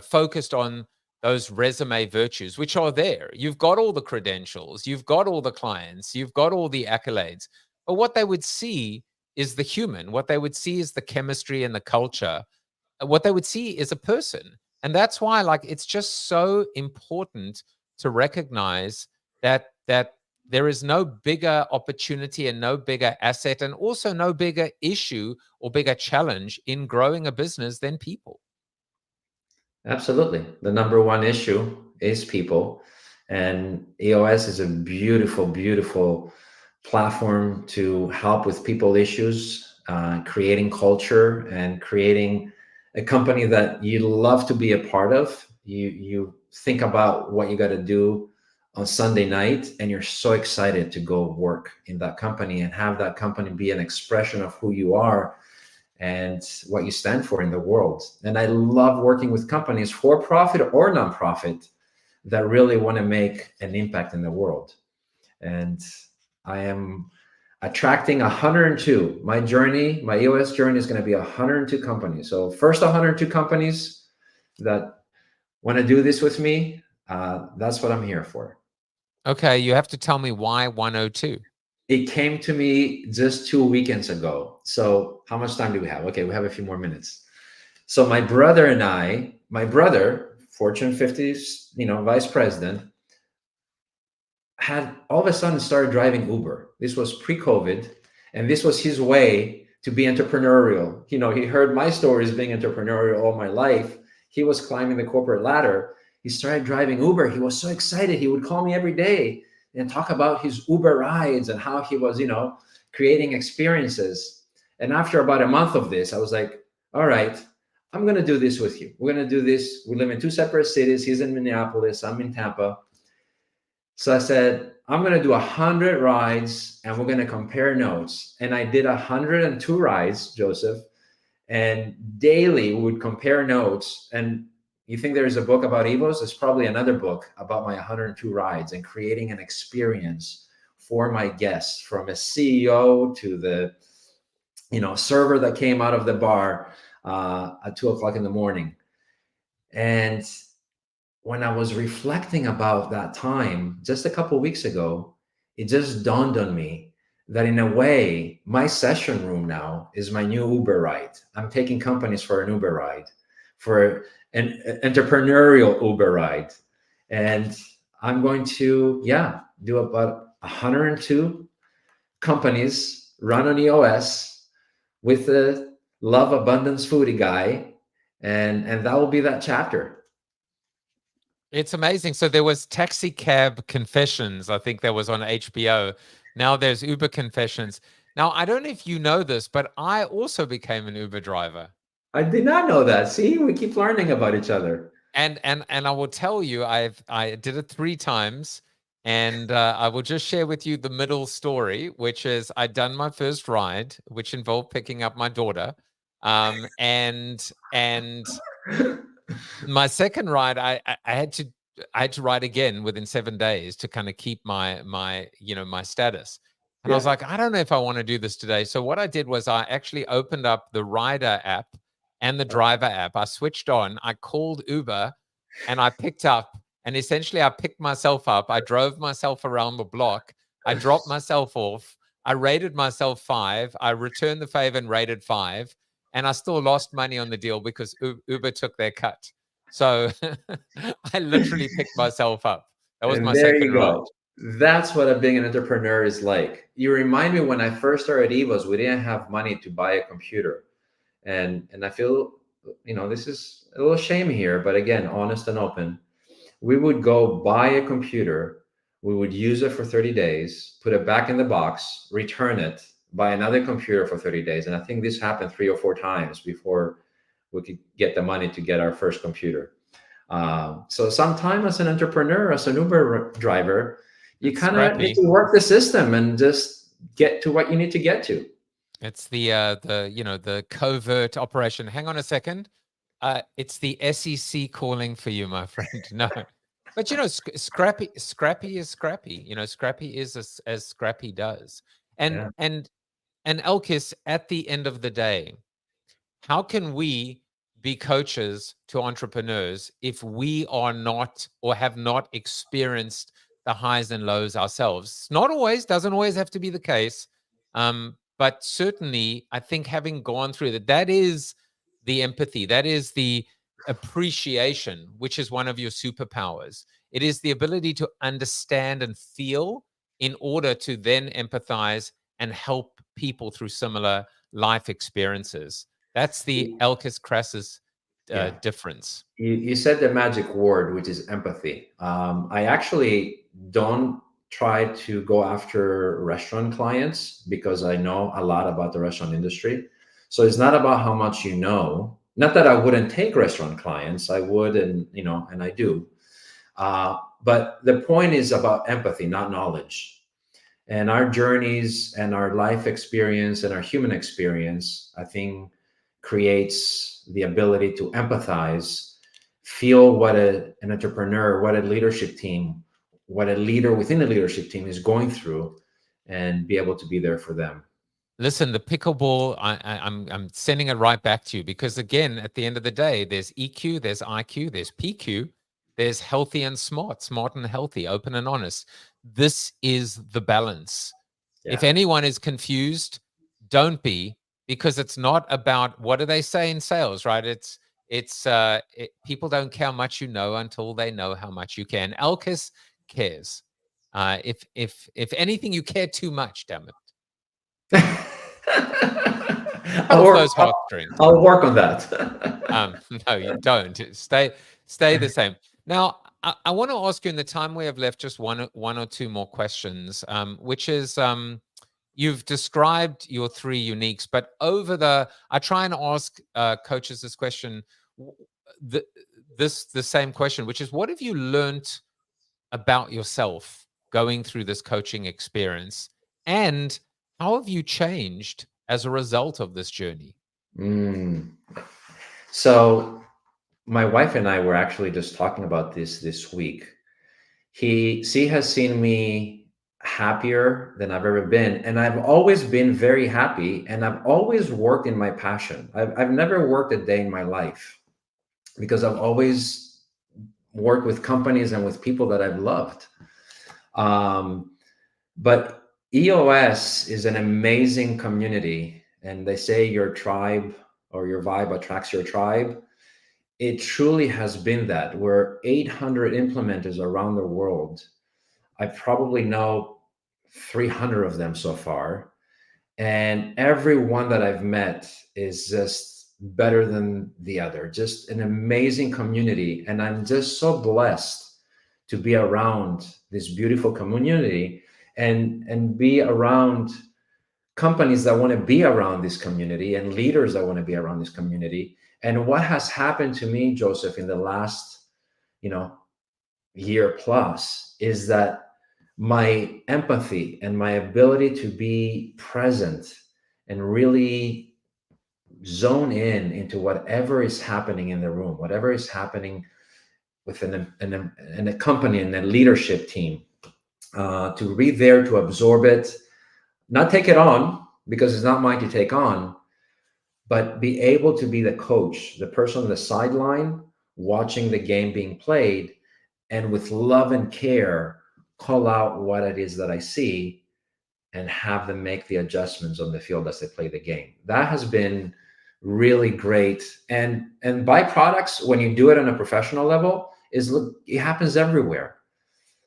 focused on those resume virtues, which are there. You've got all the credentials, you've got all the clients, you've got all the accolades, but what they would see is the human. What they would see is the chemistry and the culture. What they would see is a person. And that's why, like, it's just so important to recognize that there is no bigger opportunity and no bigger asset, and also no bigger issue or bigger challenge in growing a business than people. Absolutely. The number one issue is people. And EOS is a beautiful platform to help with people issues, creating culture and creating a company that you love to be a part of. You think about what you got to do on Sunday night, and you're so excited to go work in that company and have that company be an expression of who you are and what you stand for in the world. And I love working with companies, for profit or nonprofit, that really want to make an impact in the world. And I am attracting 102. My journey, my EOS journey, is going to be 102 companies. So first 102 companies that want to do this with me, that's what I'm here for. Okay, you have to tell me why 102. It came to me just 2 weekends ago. So how much time do we have? Okay, we have a few more minutes. So my brother and I, my brother, Fortune 50's, vice president, had all of a sudden started driving Uber. This was pre-COVID, and this was his way to be entrepreneurial. He heard my stories being entrepreneurial all my life. He was climbing the corporate ladder. He started driving Uber. He was so excited. He would call me every day and talk about his Uber rides and how he was, creating experiences. And after about a month of this, I was like, all right, I'm going to do this with you. We're going to do this. We live in two separate cities. He's in Minneapolis. I'm in Tampa. So I said, I'm going to do 100 rides and we're going to compare notes. And I did 102 rides, Joseph, and daily we would compare notes. And you think there's a book about Evos? There's probably another book about my 102 rides and creating an experience for my guests, from a CEO to the, server that came out of the bar at 2:00 in the morning. And when I was reflecting about that time just a couple of weeks ago, it just dawned on me that in a way, my session room now is my new Uber ride. I'm taking companies for an Uber ride, for an entrepreneurial Uber ride. And I'm going to, do about 102 companies run on EOS with the love abundance foodie guy. And that will be that chapter. It's amazing. So there was Taxi Cab Confessions. I think that was on HBO. Now there's Uber Confessions. Now, I don't know if you know this, but I also became an Uber driver. I did not know that. See, we keep learning about each other. And I will tell you, I did it 3 times, and I will just share with you the middle story, which is I'd done my first ride, which involved picking up my daughter, and my second ride, I had to ride again within 7 days to kind of keep my my status. And I was like, I don't know if I want to do this today. So what I did was I actually opened up the rider app and the driver app. I switched on, I called Uber, and I picked up, and essentially I picked myself up. I drove myself around the block. I dropped myself off. I rated myself 5. I returned the favor and rated 5. And I still lost money on the deal because Uber took their cut. So I literally picked myself up. That was And my there second you ride. go. That's what being an entrepreneur is like. You remind me when I first started Evos, we didn't have money to buy a computer. And I feel, this is a little shame here, but again, honest and open. We would go buy a computer, we would use it for 30 days, put it back in the box, return it, buy another computer for 30 days. And I think this happened 3 or 4 times before we could get the money to get our first computer. So sometime as an entrepreneur, as an Uber driver, you kind of need to work the system and just get to what you need to get to. It's the covert operation. Hang on a second. It's the SEC calling for you, my friend. No. But Scrappy is Scrappy. Scrappy is as Scrappy does. And Alkis, at the end of the day, how can we be coaches to entrepreneurs if we are not or have not experienced the highs and lows ourselves? Doesn't always have to be the case. But certainly, I think having gone through that is the empathy, that is the appreciation, which is one of your superpowers. It is the ability to understand and feel in order to then empathize and help people through similar life experiences. That's the Alkis Crassas difference. You said the magic word, which is empathy. I actually don't try to go after restaurant clients because I know a lot about the restaurant industry. So it's not about how much you know. Not that I wouldn't take restaurant clients, I would, and I do. But the point is about empathy, not knowledge. And our journeys and our life experience and our human experience, I think, creates the ability to empathize, feel what an entrepreneur, what a leadership team, what a leader within a leadership team is going through, and be able to be there for them. Listen, the pickleball, I'm sending it right back to you because, again, at the end of the day, there's EQ, there's IQ, there's PQ, there's healthy and smart and healthy, open and honest. This is the balance. Yeah. If anyone is confused, don't be, because it's not about, what do they say in sales, right? People don't care how much you know until they know how much you can. Alkis cares. If anything, you care too much, damn it. I'll work on that. No, you don't. Stay the same. Now, I want to ask you, in the time we have left, just one or two more questions, which is, you've described your 3 uniques, but I try and ask coaches this question, the same question, which is, what have you learned about yourself going through this coaching experience, and how have you changed as a result of this journey? So my wife and I were actually just talking about this week. She has seen me happier than I've ever been. And I've always been very happy, and I've always worked in my passion. I've never worked a day in my life because I've always worked with companies and with people that I've loved. But EOS is an amazing community, and they say your tribe or your vibe attracts your tribe. It truly has been that. We're 800 implementers around the world. I probably know 300 of them so far. And every one that I've met is just better than the other. Just an amazing community. And I'm just so blessed to be around this beautiful community and be around companies that want to be around this community and leaders that want to be around this community. And what has happened to me, Joseph, in the last, year plus is that my empathy and my ability to be present and really zone in into whatever is happening in the room, whatever is happening within a company and a leadership team, to be there to absorb it, not take it on because it's not mine to take on, but be able to be the coach, the person on the sideline watching the game being played, and with love and care call out what it is that I see and have them make the adjustments on the field as they play the game. That has been really great. And byproducts, when you do it on a professional level, is look, it happens everywhere.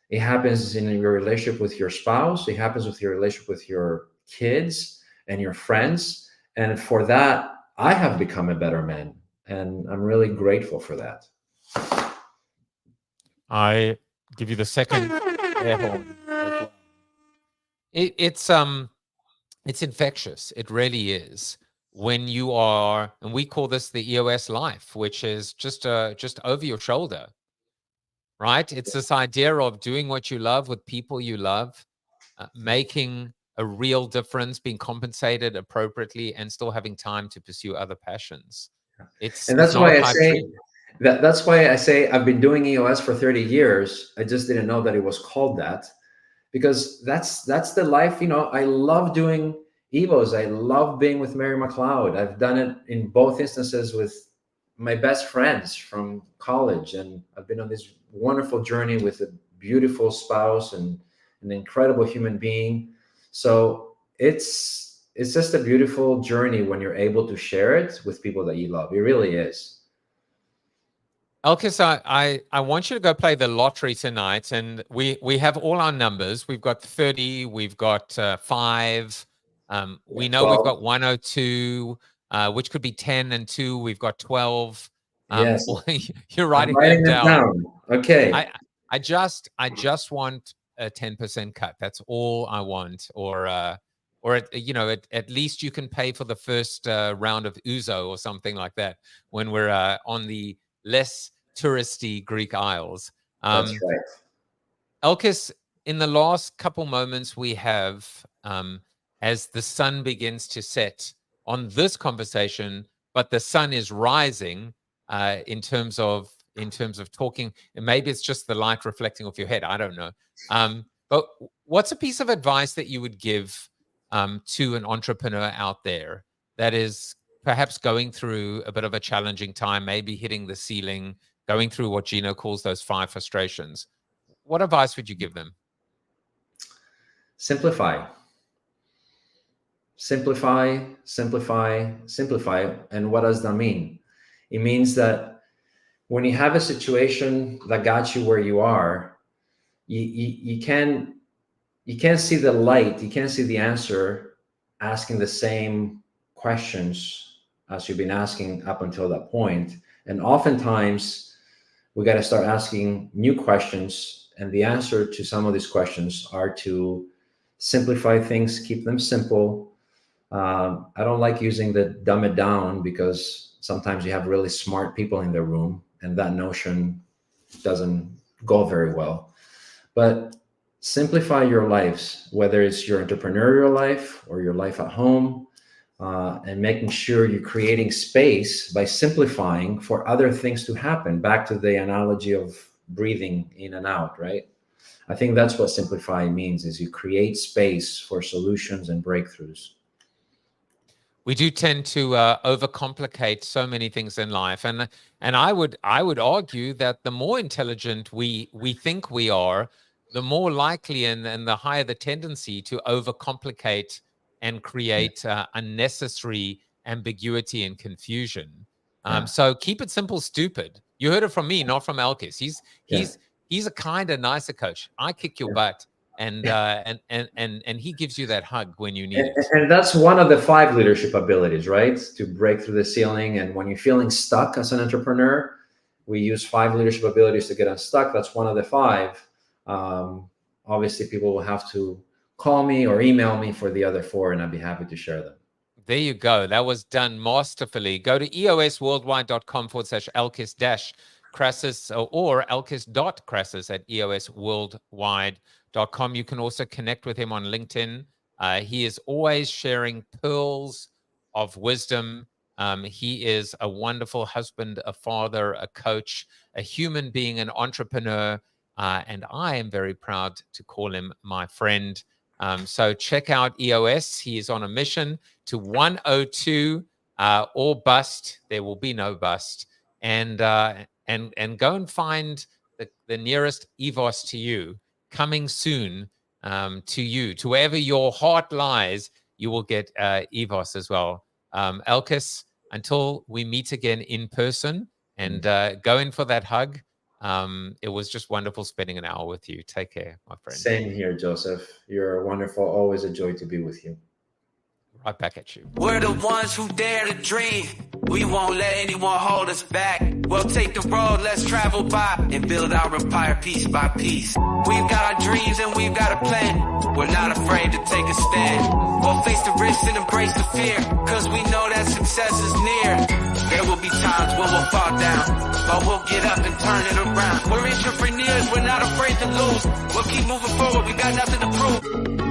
It happens in your relationship with your spouse. It happens with your relationship with your kids and your friends. And for that, I have become a better man. And I'm really grateful for that. I give you the second air horn. It's infectious. It really is. When you are, and we call this the EOS life, which is just over your shoulder, right? It's this idea of doing what you love with people you love, making a real difference, being compensated appropriately, and still having time to pursue other passions. And that's not why a I pipe say dream. that's why I say I've been doing EOS for 30 years. I just didn't know that it was called that, because that's the life. I love doing Evos. I love being with Mary McLeod. I've done it in both instances with my best friends from college, and I've been on this wonderful journey with a beautiful spouse and an incredible human being. So it's just a beautiful journey when you're able to share it with people that you love. It really is. Alkis, I want you to go play the lottery tonight, and we have all our numbers. We've got 30, we've got 5. We know 12. we've got 102, which could be 10 and 2. We've got 12. Yes. You're I'm writing them down. Okay. I just want a 10% cut. That's all I want. Or at least you can pay for the first round of Uzo or something like that when we're on the less touristy Greek Isles. That's right. Alkis, in the last couple moments we have, as the sun begins to set on this conversation, but the sun is rising in terms of talking, and maybe it's just the light reflecting off your head. I don't know. But what's a piece of advice that you would give to an entrepreneur out there that is perhaps going through a bit of a challenging time, maybe hitting the ceiling, going through what Gino calls those 5 frustrations? What advice would you give them? Simplify. Simplify, simplify, simplify. And what does that mean? It means that when you have a situation that got you where you are, you can't see the light, you can't see the answer asking the same questions as you've been asking up until that point. And oftentimes we got to start asking new questions, and the answer to some of these questions are to simplify things, keep them simple. I don't like using the dumb it down, because sometimes you have really smart people in the room and that notion doesn't go very well. But simplify your lives, whether it's your entrepreneurial life or your life at home, and making sure you're creating space by simplifying for other things to happen. Back to the analogy of breathing in and out, right? I think that's what simplify means, is you create space for solutions and breakthroughs. We do tend to overcomplicate so many things in life, and I would argue that the more intelligent we think we are, the more likely and the higher the tendency to overcomplicate and create unnecessary ambiguity and confusion. So keep it simple, stupid. You heard it from me, not from Alkis. He's a kinder, nicer coach. I kick your butt, and he gives you that hug when you need it. And that's one of the 5 leadership abilities, right? To break through the ceiling. And when you're feeling stuck as an entrepreneur, we use 5 leadership abilities to get unstuck. That's one of the 5. Obviously, people will have to call me or email me for the other 4, and I'd be happy to share them. There you go. That was done masterfully. Go to eosworldwide.com/Alkis-Crassas or alkis.crassas@eosworldwide.com. You can also connect with him on LinkedIn. He is always sharing pearls of wisdom. He is a wonderful husband, a father, a coach, a human being, an entrepreneur, and I am very proud to call him my friend. So check out EOS. He is on a mission to 102 or bust. There will be no bust. And go and find the nearest EVOS to you. Coming soon to you. To wherever your heart lies, you will get EVOS as well. Alkis, until we meet again in person, and go in for that hug. It was just wonderful spending an hour with you. Take care, my friend. Same here, Joseph. You're wonderful. Always a joy to be with you. Right back at you. We're the ones who dare to dream. We won't let anyone hold us back. We'll take the road, let's travel by and build our empire piece by piece. We've got our dreams and we've got a plan. We're not afraid to take a stand. We'll face the risks and embrace the fear, cause we know that success is near. There will be times when we'll fall down, but we'll get up and turn it around. We're entrepreneurs, we're not afraid to lose. We'll keep moving forward, we got nothing to prove.